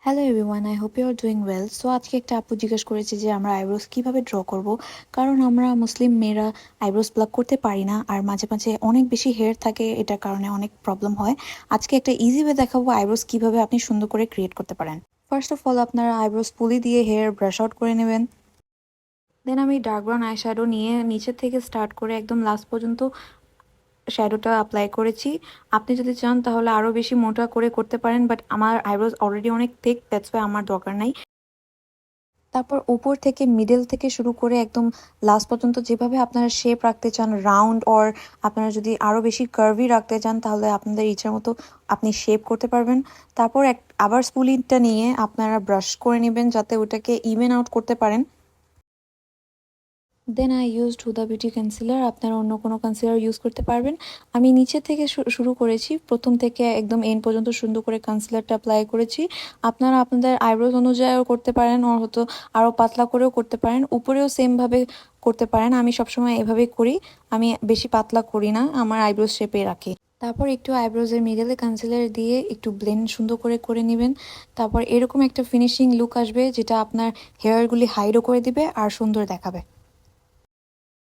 Hello everyone, I hope you are doing well. So আজকে একটা আপু জিজ্ঞেস করেছে যে আমরা আইব্রোস কিভাবে ড্র করব, কারণ আমরা মুসলিম মেয়েরা আইব্রোস প্লাক করতে পারি না, আর মাঝে মাঝে অনেক বেশি হেয়ার থাকে, এটার কারণে অনেক প্রবলেম হয়। আজকে একটা ইজি ওয়ে দেখাবো আইব্রোস কিভাবে আপনি সুন্দর করে ক্রিয়েট করতে পারেন। ফার্স্ট অফ অল আপনারা আইব্রোস পুলি দিয়ে হেয়ার ব্রাশ আউট করে নেবেন। দেন আমি ডার্ক ব্রাউন আই শ্যাডো নিয়ে নিচের থেকে স্টার্ট করে একদম লাস্ট পর্যন্ত শ্যাডোটা অ্যাপ্লাই করেছি। আপনি যদি চান তাহলে আরও বেশি মোটা করে করতে পারেন, বাট আমার আইব্রোস অলরেডি অনেক থিক, দ্যাটস ওয়াই আমার দরকার নাই। তারপর উপর থেকে মিডল থেকে শুরু করে একদম লাস্ট পর্যন্ত যেভাবে আপনারা শেপ রাখতে চান, রাউন্ড অর আপনারা যদি আরও বেশি কার্ভি রাখতে চান তাহলে আপনাদের ইচ্ছার মতো আপনি শেপ করতে পারবেন। তারপর আবার স্পুলিটা নিয়ে আপনারা ব্রাশ করে নেবেন যাতে ওটাকে ইভেন আউট করতে পারেন। Then I used Huda Beauty concealer, আপনারা অন্য কোনো কনসিলার ইউজ করতে পারবেন। আমি নিচে থেকে শুরু করেছি, প্রথম থেকে একদম এন্ড পর্যন্ত সুন্দর করে কনসিলারটা অ্যাপ্লাই করেছি। আপনারা আপনাদের আইব্রোজ অনুযায়ীও করতে পারেন, ওর হয়তো আরও পাতলা করেও করতে পারেন, উপরেও সেমভাবে করতে পারেন। আমি সবসময় এভাবেই করি, আমি বেশি পাতলা করি না, আমার আইব্রোজ শেপে রাখি। তারপর একটু আইব্রোজের মিডলে কনসিলার দিয়ে একটু ব্লেন্ড সুন্দর করে করে নেবেন। তারপর এরকম একটা ফিনিশিং লুক আসবে যেটা আপনার হেয়ারগুলি হাইডও করে দিবে আর সুন্দর দেখাবে।